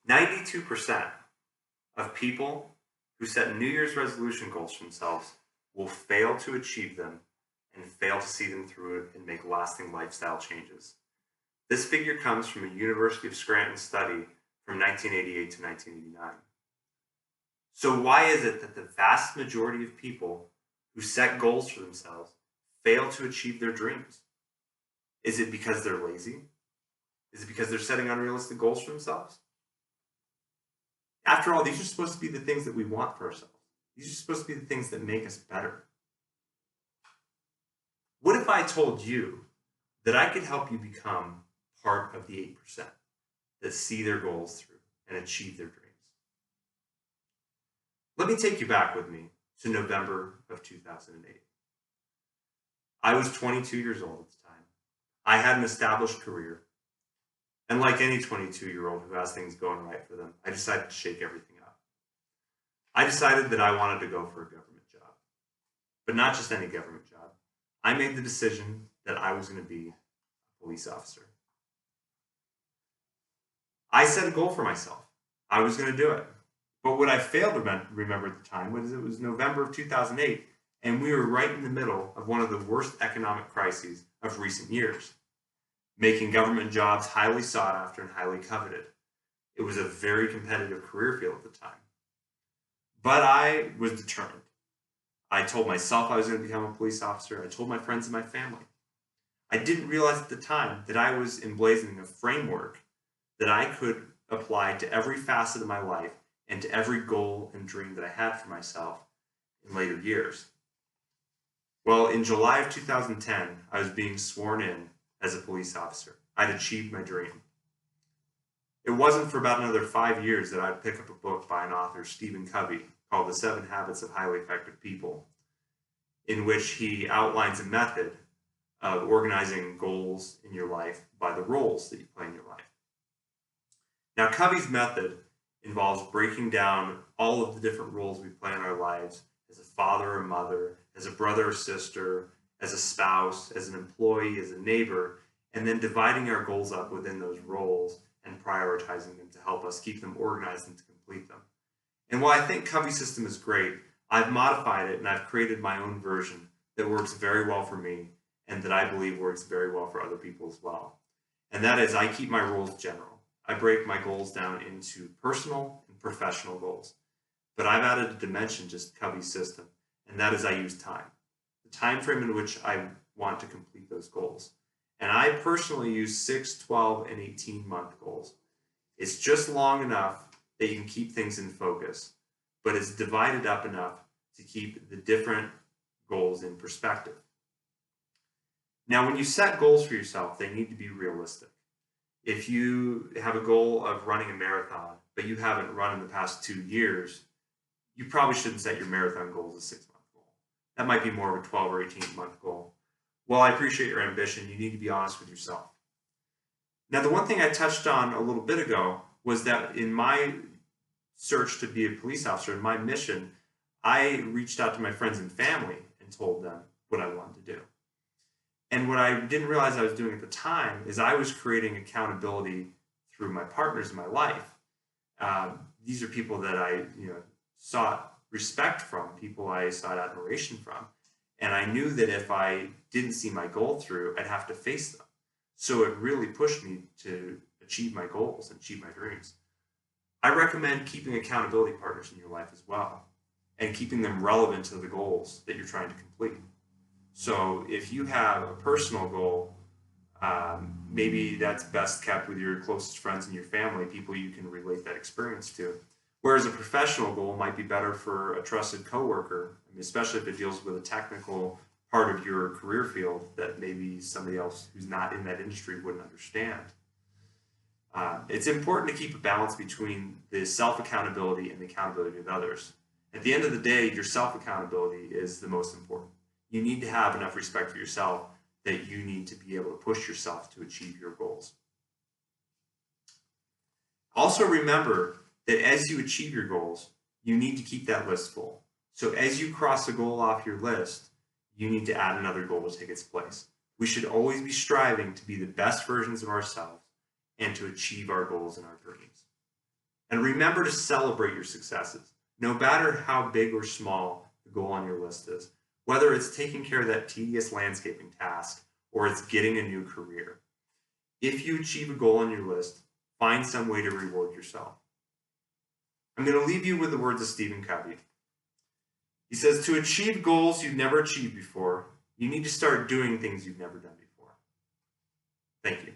92% of people who set New Year's resolution goals for themselves will fail to achieve them and fail to see them through and make lasting lifestyle changes. This figure comes from a University of Scranton study from 1988 to 1989. So why is it that the vast majority of people who set goals for themselves fail to achieve their dreams? Is it because they're lazy? Is it because they're setting unrealistic goals for themselves? After all, these are supposed to be the things that we want for ourselves. These are supposed to be the things that make us better. What if I told you that I could help you become part of the 8% that see their goals through and achieve their dreams? Let me take you back with me to November of 2008. I was 22 years old at the time. I had an established career. And like any 22-year-old who has things going right for them, I decided to shake everything up. I decided that I wanted to go for a government job, but not just any government job. I made the decision that I was going to be a police officer. I set a goal for myself. I was going to do it. But what I failed to remember at the time was it was November of 2008, and we were right in the middle of one of the worst economic crises of recent years, making government jobs highly sought after and highly coveted. It was a very competitive career field at the time. But I was determined. I told myself I was going to become a police officer. I told my friends and my family. I didn't realize at the time that I was emblazoning a framework that I could apply to every facet of my life and to every goal and dream that I had for myself in later years. Well, in July of 2010, I was being sworn in as a police officer. I'd achieved my dream. It wasn't for about another 5 years that I'd pick up a book by an author, Stephen Covey, called The 7 Habits of Highly Effective People, in which he outlines a method of organizing goals in your life by the roles that you play in your life. Now, Covey's method involves breaking down all of the different roles we play in our lives as a father or mother, as a brother or sister, as a spouse, as an employee, as a neighbor, and then dividing our goals up within those roles and prioritizing them to help us keep them organized and to complete them. And while I think Covey's system is great, I've modified it and I've created my own version that works very well for me and that I believe works very well for other people as well. And that is, I keep my roles general. I break my goals down into personal and professional goals. But I've added a dimension to Covey's system, and that is I use time. The time frame in which I want to complete those goals. And I personally use 6, 12, and 18-month goals. It's just long enough that you can keep things in focus, but it's divided up enough to keep the different goals in perspective. Now, when you set goals for yourself, they need to be realistic. If you have a goal of running a marathon, but you haven't run in the past 2 years, you probably shouldn't set your marathon goal as a 6-month goal. That might be more of a 12 or 18-month goal. While I appreciate your ambition, you need to be honest with yourself. Now, the one thing I touched on a little bit ago was that in my search to be a police officer, in my mission, I reached out to my friends and family and told them what I wanted to do. And what I didn't realize I was doing at the time is I was creating accountability through my partners in my life. These are people that I sought respect from, people I sought admiration from. And I knew that if I didn't see my goal through, I'd have to face them. So it really pushed me to achieve my goals and achieve my dreams. I recommend keeping accountability partners in your life as well and keeping them relevant to the goals that you're trying to complete. So if you have a personal goal, maybe that's best kept with your closest friends and your family, people you can relate that experience to. Whereas a professional goal might be better for a trusted coworker, especially if it deals with a technical part of your career field that maybe somebody else who's not in that industry wouldn't understand. It's important to keep a balance between the self-accountability and the accountability of others. At the end of the day, your self-accountability is the most important. You need to have enough respect for yourself that you need to be able to push yourself to achieve your goals. Also remember that as you achieve your goals, you need to keep that list full. So as you cross a goal off your list, you need to add another goal to take its place. We should always be striving to be the best versions of ourselves and to achieve our goals and our dreams. And remember to celebrate your successes, no matter how big or small the goal on your list is, whether it's taking care of that tedious landscaping task or it's getting a new career. If you achieve a goal on your list, find some way to reward yourself. I'm going to leave you with the words of Stephen Covey. He says, to achieve goals you've never achieved before, you need to start doing things you've never done before. Thank you.